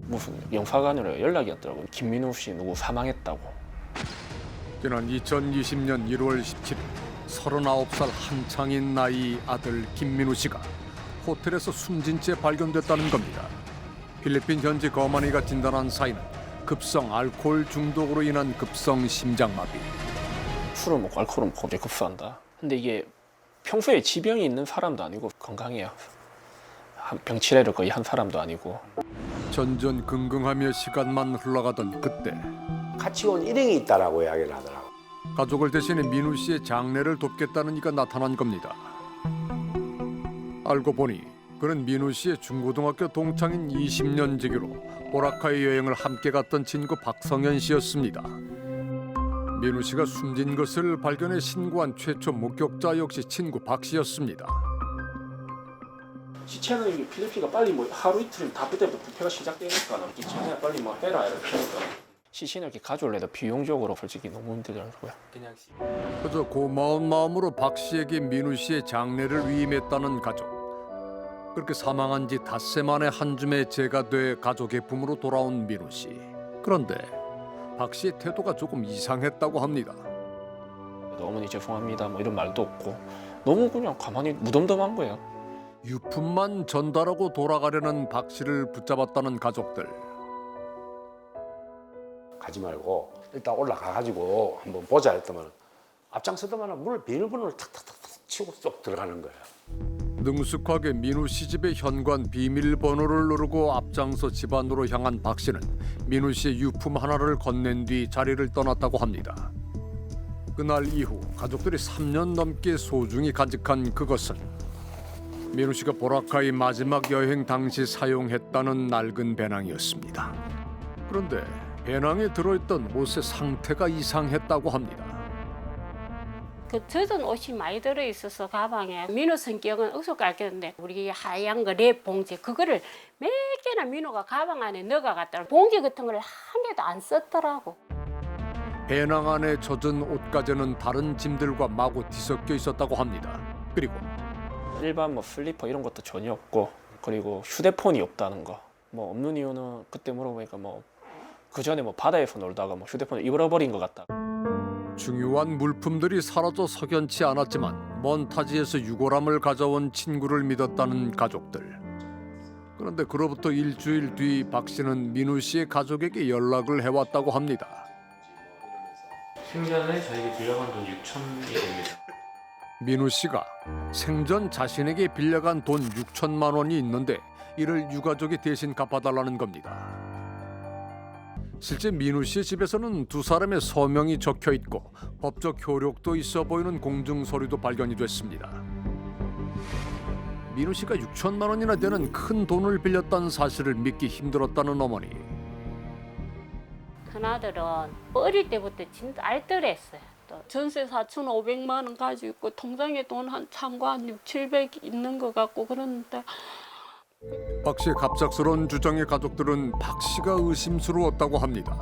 무슨 영사관으로 연락이 왔더라고요. 김민우 씨 누구 사망했다고. 지난 2020년 1월 17일 39살 한창인 나이 아들 김민우 씨가 호텔에서 숨진 채 발견됐다는 겁니다. 필리핀 현지 거만이가 진단한 사인은 급성 알코올 중독으로 인한 급성 심장마비. 술을 먹고 알코올을 먹고 이제 급수한다. 근데 이게 평소에 지병이 있는 사람도 아니고 건강해요. 병치레를 거의 한 사람도 아니고. 전전긍긍하며 시간만 흘러가던 그때 같이 온 일행이 있다라고 이야기를 하더라고. 가족을 대신해 민우 씨의 장례를 돕겠다는 이가 나타난 겁니다. 알고 보니 그는 민우 씨의 중고등학교 동창인 20년 지기로 보라카이 여행을 함께 갔던 친구 박성현 씨였습니다. 민우 씨가 숨진 것을 발견해 신고한 최초 목격자 역시 친구 박 씨였습니다. 시체는 이게 필리핀가 빨리 뭐 하루 이틀 다 그때부터 부패가 시작되니까 시체는 빨리 뭐 해라 이렇게 하니까 시신을 이렇게 가져올래도 비용적으로 솔직히 너무 힘들더라고요. 그냥 그저 고마운 마음으로 박 씨에게 민우 씨의 장례를 위임했다는 가족. 그렇게 사망한 지 닷새 만에 한 줌의 재가 돼 가족의 품으로 돌아온 민우 씨. 그런데 박 씨의 태도가 조금 이상했다고 합니다. 어머니 죄송합니다 뭐 이런 말도 없고 너무 그냥 가만히 무덤덤한 거예요. 유품만 전달하고 돌아가려는 박 씨를 붙잡았다는 가족들. 가지 말고 일단 올라가가지고 한번 보자 했더만 앞장서더만 물 비밀번호를 탁탁탁 치고 쏙 들어가는 거예요. 능숙하게 민우 씨 집의 현관 비밀번호를 누르고 앞장서 집 안으로 향한 박 씨는 민우 씨의 유품 하나를 건넨 뒤 자리를 떠났다고 합니다. 그날 이후 가족들이 3년 넘게 소중히 간직한 그것은 민우 씨가 보라카이 마지막 여행 당시 사용했다는 낡은 배낭이었습니다. 그런데 배낭에 들어있던 옷의 상태가 이상했다고 합니다. 그 젖은 옷이 많이 들어있어서 가방에 민우 성격은 어석할겠는데 우리 하얀 거 랩 봉지 그거를 몇 개나 민우가 가방 안에 넣어갔더라고. 봉지 같은 걸 한 개도 안 썼더라고. 배낭 안에 젖은 옷가지는 다른 짐들과 마구 뒤섞여 있었다고 합니다. 그리고 일반 뭐 슬리퍼 이런 것도 전혀 없고 그리고 휴대폰이 없다는 거. 뭐 없는 이유는 그때 물어보니까 뭐 그 전에 뭐 바다에서 놀다가 뭐 휴대폰을 잃어버린 것 같다. 중요한 물품들이 사라져 석연치 않았지만 먼 타지에서 유골함을 가져온 친구를 믿었다는 가족들. 그런데 그로부터 일주일 뒤 박 씨는 민우 씨의 가족에게 연락을 해왔다고 합니다. 생전에 저에게 빌려간 돈 6천이 됩니다. 민우 씨가 생전 자신에게 빌려간 돈 6천만 원이 있는데 이를 유가족이 대신 갚아달라는 겁니다. 실제 민우 씨의 집에서는 두 사람의 서명이 적혀 있고 법적 효력도 있어 보이는 공증 서류도 발견이 됐습니다. 민우 씨가 6천만 원이나 되는 큰 돈을 빌렸다는 사실을 믿기 힘들었다는 어머니. 큰아들은 어릴 때부터 진짜 알뜰했어요. 또 전세 4,500만 원 가지고 있고 통장에 돈 한 참고 한 6, 700 있는 것 같고 그러는데 박 씨의 갑작스러운 주장에 가족들은 박 씨가 의심스러웠다고 합니다.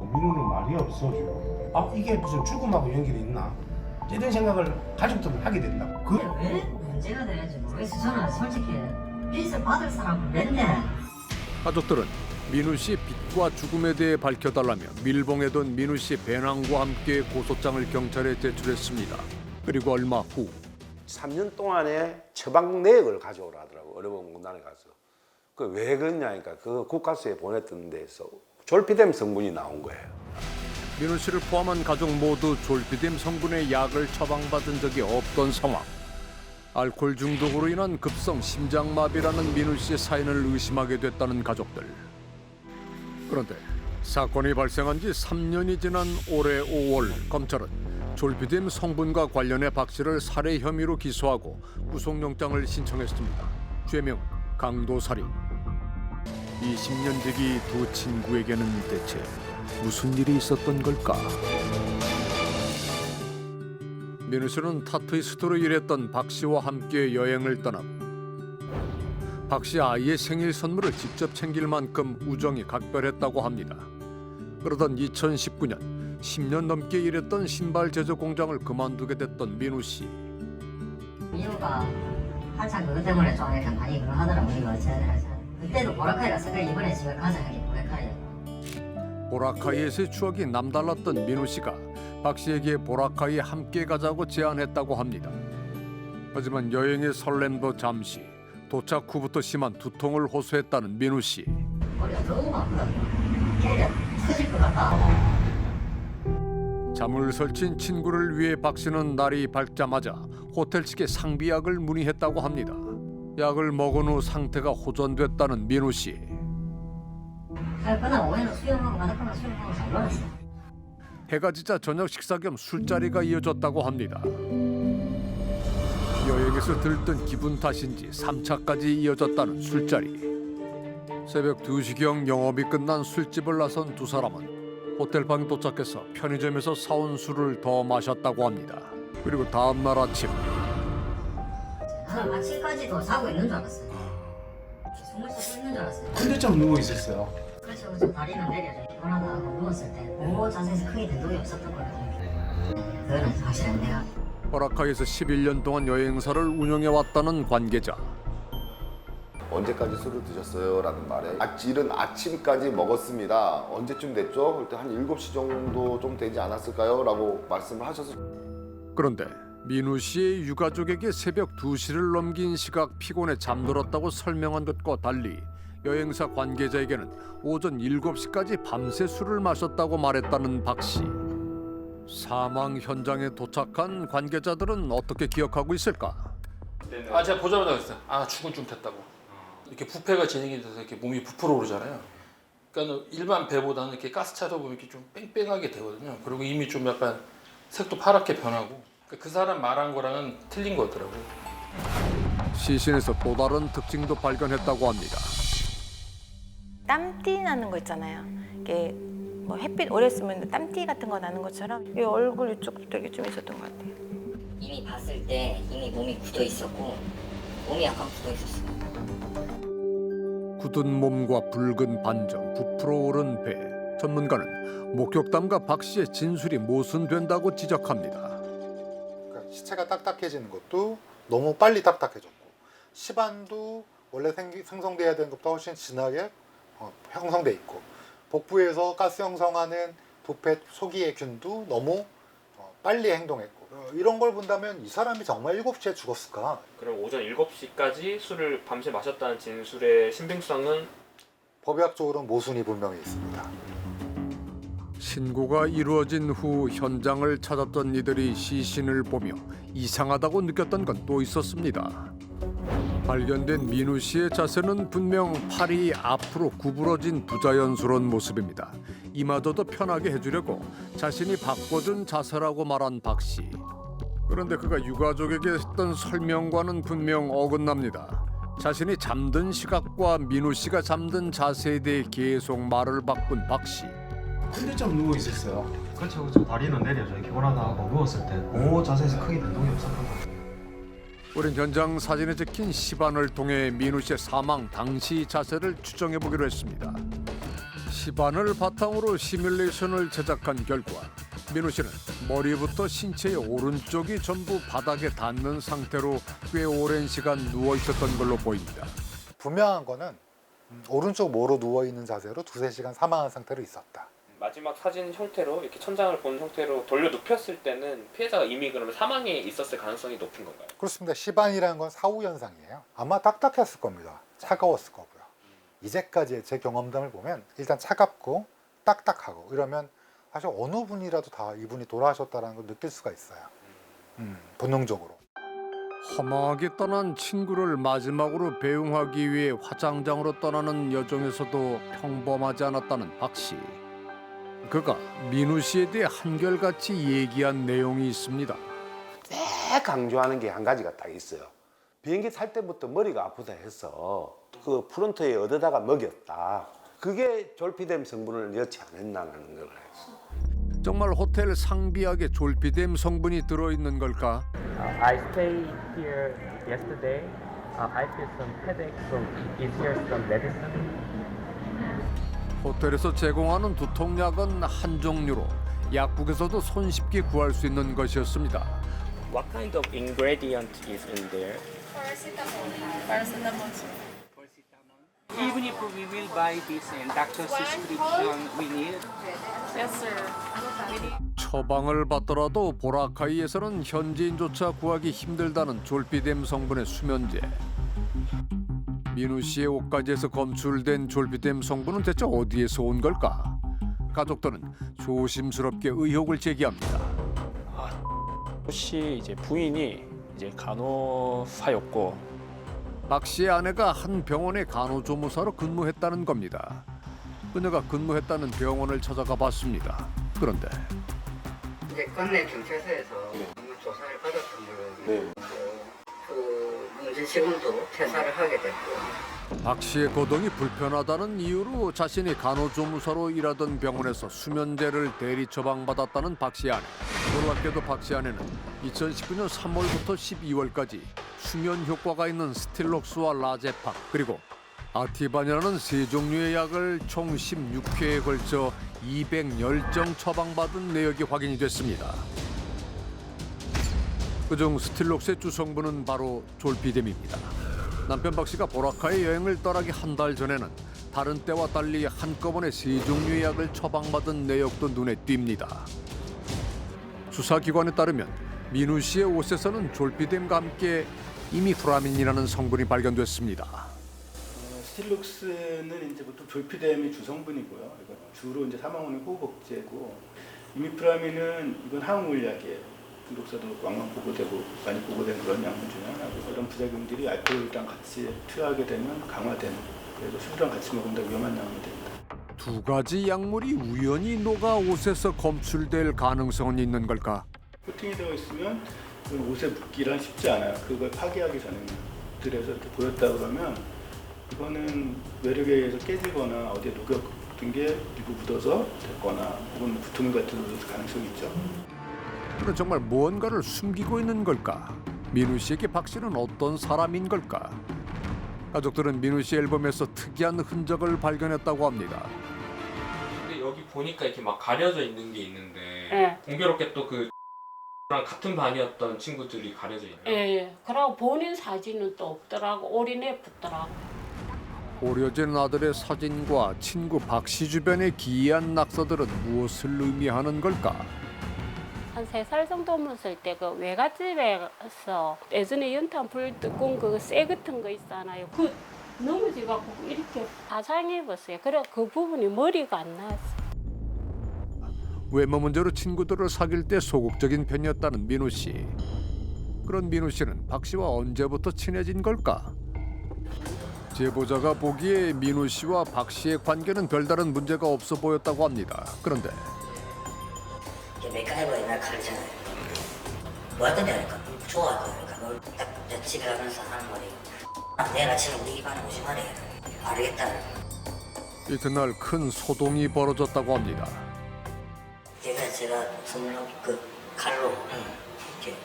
민우는 말이 없어 지금. 아 이게 무슨 죽음하고 연결이 있나? 이런 생각을 가족들은 하게 된다고. 그 왜 문제가 되는지 모르겠어요. 저는 솔직히 빚을 받을 사람은 몇네. 가족들은 민우 씨의 빚과 죽음에 대해 밝혀달라며 밀봉해둔 민우 씨의 배낭과 함께 고소장을 경찰에 제출했습니다. 그리고 얼마 후 3년 동안에 처방 내역을 가져오라 하더라고. 어려운공단에 가서. 그 왜 그러냐니까 그 국가서에 보냈던 데에서 졸피뎀 성분이 나온 거예요. 민우 씨를 포함한 가족 모두 졸피뎀 성분의 약을 처방받은 적이 없던 상황. 알코올 중독으로 인한 급성 심장마비라는 민우 씨의 사인을 의심하게 됐다는 가족들. 그런데 사건이 발생한 지 3년이 지난 올해 5월 검찰은 졸피뎀 성분과 관련해 박 씨를 살해 혐의로 기소하고 구속영장을 신청했습니다. 죄명 강도살인. 20년 지기 두 친구에게는 대체 무슨 일이 있었던 걸까? 민우 씨는 타투이스트로 일했던 박 씨와 함께 여행을 떠나고 박 씨 아이의 생일 선물을 직접 챙길 만큼 우정이 각별했다고 합니다. 그러던 2019년 10년 넘게 일했던 신발 제조 공장을 그만두게 됐던 민우 씨. 민우가 한참 그것 때문에 좀 이렇게 많이 그러하더라고요. 그때도 보라카이라서 이번에 집에 가자 하기 보라카이. 보라카이에서의 추억이 남달랐던 민우 씨가 박 씨에게 보라카이에 함께 가자고 제안했다고 합니다. 하지만 여행의 설렘도 잠시, 도착 후부터 심한 두통을 호소했다는 민우 씨. 머리가 너무 아프다고. 걔가 터질 것 같다. 잠을 설친 친구를 위해 박 씨는 날이 밝자마자 호텔 측에 상비약을 문의했다고 합니다. 약을 먹은 후 상태가 호전됐다는 민우 씨. 그날 오후에는 수영하고 바닷가나 수영하고 잘 놀았어. 해가 지자 저녁 식사 겸 술자리가 이어졌다고 합니다. 여행에서 들뜬 기분 탓인지 3차까지 이어졌다는 술자리. 새벽 2시경 영업이 끝난 술집을 나선 두 사람은 호텔방에 도착해서 편의점에서 사온 술을 더 마셨다고 합니다. 그리고 다음 날 아침 나는 아침까지도 자고 있는 줄 알았어요. 숨을 쉬고 있는 줄 알았어요. 근데처럼 누워 있었어요. 그래서 좀 다리는 내려져 피곤하다 하고 누웠을 때 그 자세에서 크게 된 적이 없었던 거거든요. 그거는 확실한 내가 보라카이에서 11년 동안 여행사를 운영해왔다는 관계자. 언제까지 술을 드셨어요? 라는 말에 이른 아침까지 먹었습니다. 언제쯤 됐죠? 그때 한 7시 정도 좀 되지 않았을까요? 라고 말씀을 하셔서 그런데 민우 씨의 유가족에게 새벽 2시를 넘긴 시각 피곤해 잠들었다고 설명한 것과 달리 여행사 관계자에게는 오전 7시까지 밤새 술을 마셨다고 말했다는 박 씨. 사망 현장에 도착한 관계자들은 어떻게 기억하고 있을까? 제가 보자마자 그랬어요. 죽은 좀 됐다고. 이렇게 부패가 진행이 돼서 이렇게 몸이 부풀어 오르잖아요. 그러니까 일반 배보다는 이렇게 가스차다 보면 이렇게 좀 뺑뺑하게 되거든요. 그리고 이미 좀 약간 색도 파랗게 변하고 그 사람 말한 거랑은 틀린 거더라고요. 시신에서 또 다른 특징도 발견했다고 합니다. 땀띠 나는 거 있잖아요. 이게 뭐 햇빛 오래 쓰면 땀띠 같은 거 나는 것처럼 이 얼굴 이쪽도 되게 좀 있었던 것 같아요. 이미 봤을 때 이미 몸이 굳어 있었고 몸이 약간 굳어 있었어요. 굳은 몸과 붉은 반점, 부풀어 오른 배. 전문가는 목격담과 박 씨의 진술이 모순된다고 지적합니다. 그러니까 시체가 딱딱해지는 것도 너무 빨리 딱딱해졌고 시반도 원래 생성돼야 되는 것보다 훨씬 진하게 형성돼 있고 복부에서 가스 형성하는 부패 소기의 균도 너무 빨리 행동했고 이런 걸 본다면 이 사람이 정말 7시에 죽었을까? 그럼 오전 7시까지 술을 밤새 마셨다는 진술의 신빙성은? 법의학적으로는 모순이 분명히 있습니다. 신고가 이루어진 후 현장을 찾았던 이들이 시신을 보며 이상하다고 느꼈던 건 또 있었습니다. 발견된 민우 씨의 자세는 분명 팔이 앞으로 구부러진 부자연스러운 모습입니다. 이마저도 편하게 해주려고 자신이 바꿔준 자세라고 말한 박 씨. 그런데 그가 유가족에게 했던 설명과는 분명 어긋납니다. 자신이 잠든 시각과 민우 씨가 잠든 자세에 대해 계속 말을 바꾼 박 씨. 근데처럼 누워 있었어요. 그렇죠. 다리는 내려져 피곤하다 하고 누웠을 때 그 자세에서 크게 된 적이 없었던 것 같아요. 우린 현장 사진에 찍힌 시반을 통해 민우 씨의 사망 당시 자세를 추정해 보기로 했습니다. 시반을 바탕으로 시뮬레이션을 제작한 결과 민우 씨는 머리부터 신체의 오른쪽이 전부 바닥에 닿는 상태로 꽤 오랜 시간 누워 있었던 걸로 보입니다. 분명한 거는 오른쪽 모로 누워 있는 자세로 2-3시간 사망한 상태로 있었다. 마지막 사진 형태로 이렇게 천장을 본 형태로 돌려 눕혔을 때는 피해자가 이미 그러면 사망에 있었을 가능성이 높은 건가요? 그렇습니다. 시반이라는 건 사후 현상이에요. 아마 딱딱했을 겁니다. 차가웠을 거고요. 이제까지의 제 경험담을 보면 일단 차갑고 딱딱하고 이러면 사실 어느 분이라도 다 이분이 돌아가셨다는 걸 느낄 수가 있어요. 본능적으로. 허망하게 떠난 친구를 마지막으로 배웅하기 위해 화장장으로 떠나는 여정에서도 평범하지 않았다는 박 씨. 그가 민우 씨에 대해 한결같이 얘기한 내용이 있습니다. 매 강조하는 게 한 가지가 딱 있어요. 비행기 탈 때부터 머리가 아프다 해서 그 프론트에 얻어다가 먹였다. 그게 졸피뎀 성분을 넣지 않았나라는 걸 알았어. 정말 호텔 상비약에 졸피뎀 성분이 들어있는 걸까? I stayed here yesterday. I feel some headache, so is here some medicine? 호텔에서 제공하는 두통약은 한 종류로 약국에서도 손쉽게 구할 수 있는 것이었습니다. What kind of ingredient is in there? paracetamol. Even if we will buy this and doctor's prescription we need. Yes, sir. 처방을 받더라도 보라카이에서는 현지인조차 구하기 힘들다는 졸피뎀 성분의 수면제. 민우 씨의 옷가지에서 검출된 졸피뎀 성분은 대체 어디에서 온 걸까? 가족들은 조심스럽게 의혹을 제기합니다. 혹시 이제 부인이 이제 간호사였고 박 씨의 아내가 한 병원의 간호조무사로 근무했다는 겁니다. 그녀가 근무했다는 병원을 찾아가 봤습니다. 그런데 이제 건내 경찰서에서 조사를 받았던 걸로 그 문제 직원도 퇴사를 하게 됐고 박 씨의 거동이 불편하다는 이유로 자신이 간호조무사로 일하던 병원에서 수면제를 대리 처방받았다는 박 씨의 아내. 놀랍게도 박 씨의 아내는 2019년 3월부터 12월까지 수면 효과가 있는 스틸록스와 라제팍 그리고 아티반이라는 세 종류의 약을 총 16회에 걸쳐 210정 처방받은 내역이 확인이 됐습니다. 그중 스틸록스의 주성분은 바로 졸피뎀입니다. 남편 박 씨가 보라카이 여행을 떠나기 한 달 전에는 다른 때와 달리 한꺼번에 세 종류의 약을 처방받은 내역도 눈에 띕니다. 수사기관에 따르면 민우 씨의 옷에서는 졸피뎀과 함께 이미프라민이라는 성분이 발견됐습니다. 스틸록스는 이제 보통 졸피뎀이 주성분이고요. 이건 주로 이제 사망원의 호흡억제고 이미프라민은 이건 항우울약이에요. 중독자도 왕왕 보고되고 많이 보고된 그런 약물 중에 하나고 이런 부작용들이 알코올이랑 같이 투여하게 되면 강화되는 그래서 술이랑 같이 먹는다 위험한 약물이 됩니다. 두 가지 약물이 우연히 녹아 옷에서 검출될 가능성은 있는 걸까? 코팅이 되어 있으면 옷에 묻기란 쉽지 않아요. 그걸 파괴하기 전에는 들에서 이렇게 보였다 그러면 이거는 외력에 의해서 깨지거나 어디에 녹였던 게 일부 묻어서 됐거나 혹은 부트물 같은 가능성이 있죠. 그는 정말 무언가를 숨기고 있는 걸까? 민우 씨에게 박 씨는 어떤 사람인 걸까? 가족들은 민우 씨 앨범에서 특이한 흔적을 발견했다고 합니다. 근데 여기 보니까 이렇게 막 가려져 있는 게 있는데 네. 공교롭게 또 그 랑 같은 반이었던 친구들이 가려져 있네요. 예. 그러고 본인 사진은 또 없더라고. 올인해 붙더라고. 오려진 아들의 사진과 친구 박 씨 주변의 기이한 낙서들은 무엇을 의미하는 걸까? 한 3살 정도 먹었을 때 그 외갓집에서 예전에 연탄 불 뚜껑 그 쇠 같은 거 있잖아요. 그 넘어져갖고 이렇게 가상해 봤어요. 그래 그 부분이 머리가 안 나왔어요. 외모 문제로 친구들을 사귈 때 소극적인 편이었다는 민우 씨. 그런 민우 씨는 박 씨와 언제부터 친해진 걸까? 제보자가 보기에 민우 씨와 박 씨의 관계는 별다른 문제가 없어 보였다고 합니다. 그런데 맥가이버 옛날 가르잖아요. 뭐 하던데 하니까 좋아하니까 딱 집에 가면서 하는 말이 내일 아침에 우리 집안에 오지 말해. 알겠다. 이튿날 큰 소동이 벌어졌다고 합니다. 제가 선물로 그 칼로 이렇게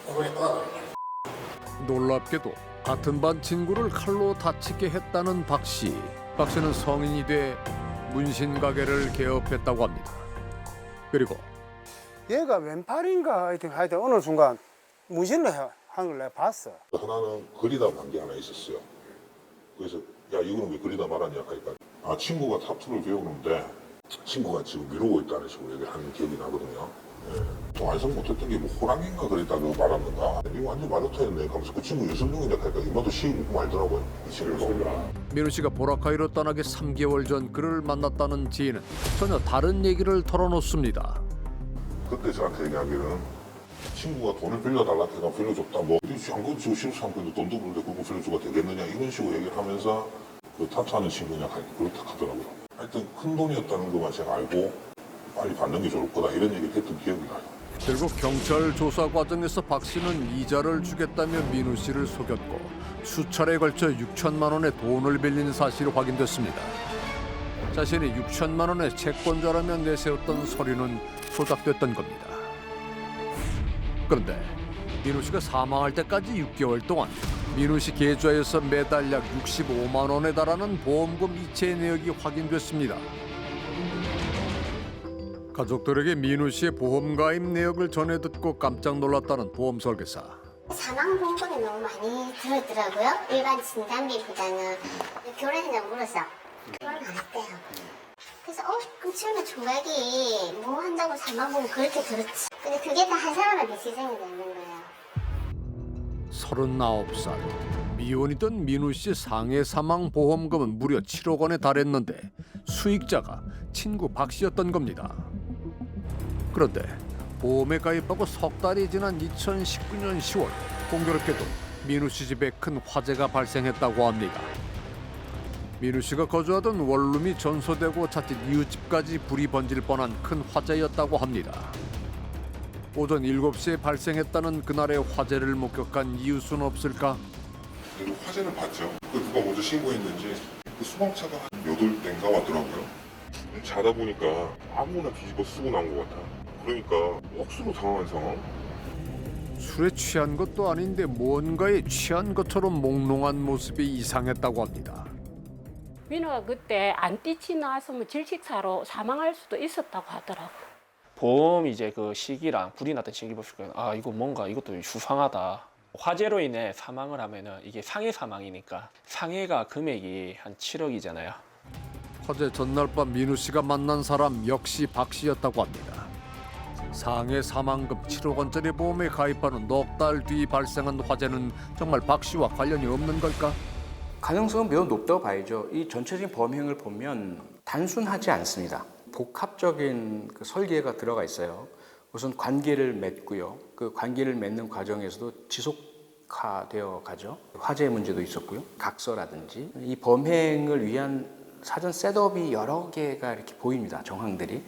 얼굴에 꼬아버리냐. 놀랍게도 같은 반 친구를 칼로 다치게 했다는 박 씨. 박 씨는 성인이 돼 문신 가게를 개업했다고 합니다. 그리고 얘가 왼팔인가 하여튼 어느 순간 문신을 한 걸 내가 봤어. 하나는 그리다 한 게 하나 있었어요. 그래서 야 이거는 왜 그리다 말았냐 하니까 친구가 타투를 배우는데 친구가 지금 미루고 있다는 식으로 얘기하는 기억이 나거든요. 또 완성 못했던 게 뭐 호랑이인가 그랬다고 말았는가. 이거 완전 말로타였네. 하면서 그 친구 유선동이다 하니까 이마도 시고 말더라고요. 이 친구가. 민우 씨가 보라카이로 떠나기 3개월 전 그를 만났다는 지인은 전혀 다른 얘기를 털어놓습니다. 그때 저한테 얘기하기는 친구가 돈을 빌려달라 해서 빌려줬다. 뭐 안 그래도 실수한 돈도 없는데 그거 빌려주가 되겠느냐 이런 식으로 얘기를 하면서 그 타투하는 친구냐 그렇다 하더라고요. 하여튼 큰 돈이었다는 것만 제가 알고 빨리 받는 게 좋을 거다 이런 얘기를 했던 기억이 나요. 결국 경찰 조사 과정에서 박 씨는 이자를 주겠다며 민우 씨를 속였고 수차례에 걸쳐 6천만 원의 돈을 빌린 사실이 확인됐습니다. 자신이 6천만 원의 채권자라며 내세웠던 서류는 조작됐던 겁니다. 그런데 민우 씨가 사망할 때까지 6개월 동안 민우 씨 계좌에서 매달 약 65만 원에 달하는 보험금 이체 내역이 확인됐습니다. 가족들에게 민우 씨의 보험 가입 내역을 전해 듣고 깜짝 놀랐다는 보험 설계사. 사망 보험금이 너무 많이 들었더라고요. 일반 진단비보다는. 결혼했냐고 물었어. 결혼 안 했대요. 그래서 그럼 처음에 총각이 뭐 한다고 사망 보험 그렇게 들었지. 근데 그게 다 한 사람한테 지정이 되는 거예요. 39살. 미혼이던 민우 씨 상해 사망 보험금은 무려 7억 원에 달했는데 수익자가 친구 박 씨였던 겁니다. 그런데 보험에 가입하고 석 달이 지난 2019년 10월 공교롭게도 민우 씨 집에 큰 화재가 발생했다고 합니다. 민우 씨가 거주하던 원룸이 전소되고 자칫 이웃집까지 불이 번질 뻔한 큰 화재였다고 합니다. 오전 7시에 발생했다는 그날의 화재를 목격한 이웃은 없을까? 그래도 화재는 봤죠. 그 누가 먼저 신고했는지 그 소방차가 한 8대인가 왔더라고요. 자다 보니까 아무나 뒤집어 쓰고 나온 것 같아. 그러니까 억수로 당황한 상황. 술에 취한 것도 아닌데 뭔가에 취한 것처럼 몽롱한 모습이 이상했다고 합니다. 민호가 그때 안 뛰치 나왔으면 질식사로 사망할 수도 있었다고 하더라고. 보험 이제 그 시기랑 불이 났던 시기 보시면 이거 뭔가 이것도 수상하다. 화재로 인해 사망을 하면은 이게 상해 사망이니까 상해가 금액이 한 7억이잖아요. 화재 전날 밤 민우 씨가 만난 사람 역시 박 씨였다고 합니다. 상해 사망금 7억 원짜리 보험에 가입한 후 넉 달 뒤 발생한 화재는 정말 박 씨와 관련이 없는 걸까? 가능성은 매우 높다고 봐야죠. 이 전체적인 범행을 보면 단순하지 않습니다. 복합적인 그 설계가 들어가 있어요. 우선 관계를 맺고요. 그 관계를 맺는 과정에서도 지속화되어 가죠. 화재 문제도 있었고요. 각서라든지 이 범행을 위한 사전 셋업이 여러 개가 이렇게 보입니다. 정황들이.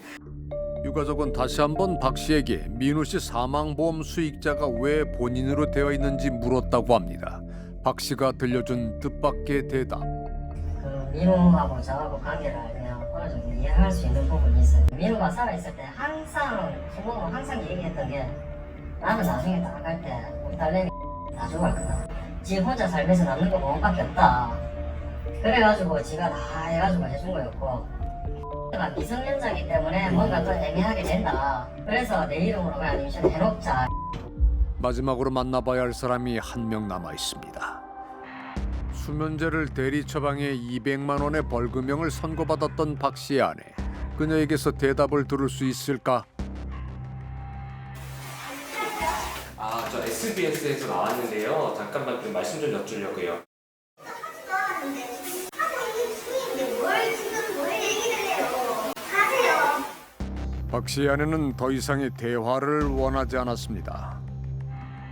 유가족은 다시 한번 박 씨에게 민우 씨 사망보험 수익자가 왜 본인으로 되어 있는지 물었다고 합니다. 박 씨가 들려준 뜻밖의 대답. 민우하고 저하고 관계를 알면 어느 정도 이해할 수 있는 부분이 있어요. 민우가 살아있을 때 항상 부모가 항상 얘기했던 게 나는 나중에 나갈 때 우리 딸내미 놔주고 갈 거다. 지 혼자 살면서 남는 거 보험밖에 없다. 그래가지고 지가 다 해가지고 해준 거였고 내가 미성년자이기 때문에 뭔가 또 애매하게 된다. 그래서 내 이름으로 그냥 임신 해놓자. 마지막으로 만나봐야 할 사람이 한 명 남아 있습니다. 수면제를 대리 처방해 200만 원의 벌금형을 선고받았던 박 씨의 아내. 그녀에게서 대답을 들을 수 있을까? 저 SBS에서 나왔는데요. 잠깐만 좀 말씀 좀 여쭈려고요. 박 씨의 아내는 더 이상의 대화를 원하지 않았습니다.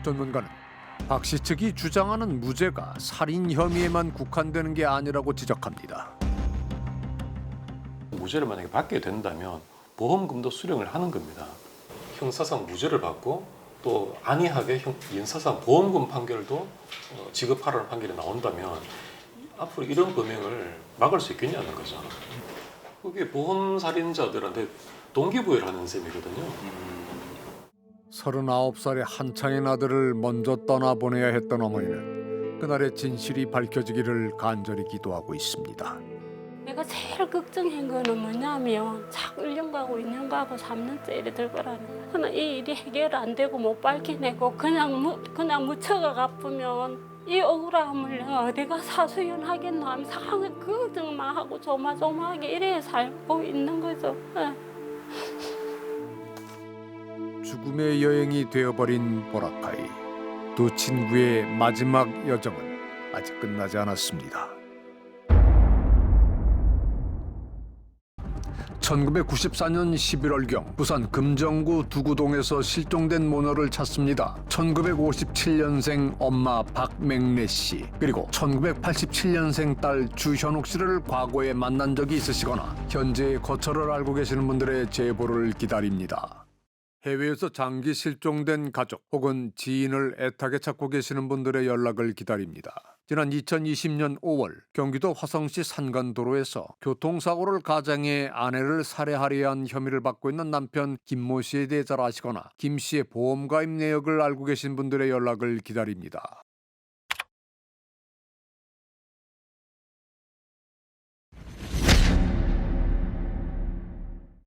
전문가는 박 씨 측이 주장하는 무죄가 살인 혐의에만 국한되는 게 아니라고 지적합니다. 무죄를 만약에 받게 된다면 보험금도 수령을 하는 겁니다. 형사상 무죄를 받고 또 안이하게 민사상 보험금 판결도 지급하라는 판결이 나온다면 앞으로 이런 범행을 막을 수 있겠냐는 거죠. 그게 보험살인자들한테 동기부여를 하는 셈이거든요. 39살의 한창인 아들을 먼저 떠나보내야 했던 어머니는 그날의 진실이 밝혀지기를 간절히 기도하고 있습니다. 내가 제일 걱정한 거는 뭐냐면 자꾸 1년 가고 2년 가고 3년째 이래 될 거라는 거야. 그냥 이 일이 해결 안 되고 못 밝혀내고 그냥 묻혀가 갚으면 이 억울함을 어디가 사수연하겠나 하면서 항상 걱정만 하고 조마조마하게 이래 살고 있는 거죠. 죽음의 여행이 되어버린 보라카이. 두 친구의 마지막 여정은 아직 끝나지 않았습니다. 1994년 11월경 부산 금정구 두구동에서 실종된 모녀를 찾습니다. 1957년생 엄마 박맹래 씨 그리고 1987년생 딸 주현옥 씨를 과거에 만난 적이 있으시거나 현재의 거처를 알고 계시는 분들의 제보를 기다립니다. 해외에서 장기 실종된 가족 혹은 지인을 애타게 찾고 계시는 분들의 연락을 기다립니다. 지난 2020년 5월 경기도 화성시 산간도로에서 교통사고를 가장해 아내를 살해하려 한 혐의를 받고 있는 남편 김모 씨에 대해 잘 아시거나 김 씨의 보험가입 내역을 알고 계신 분들의 연락을 기다립니다.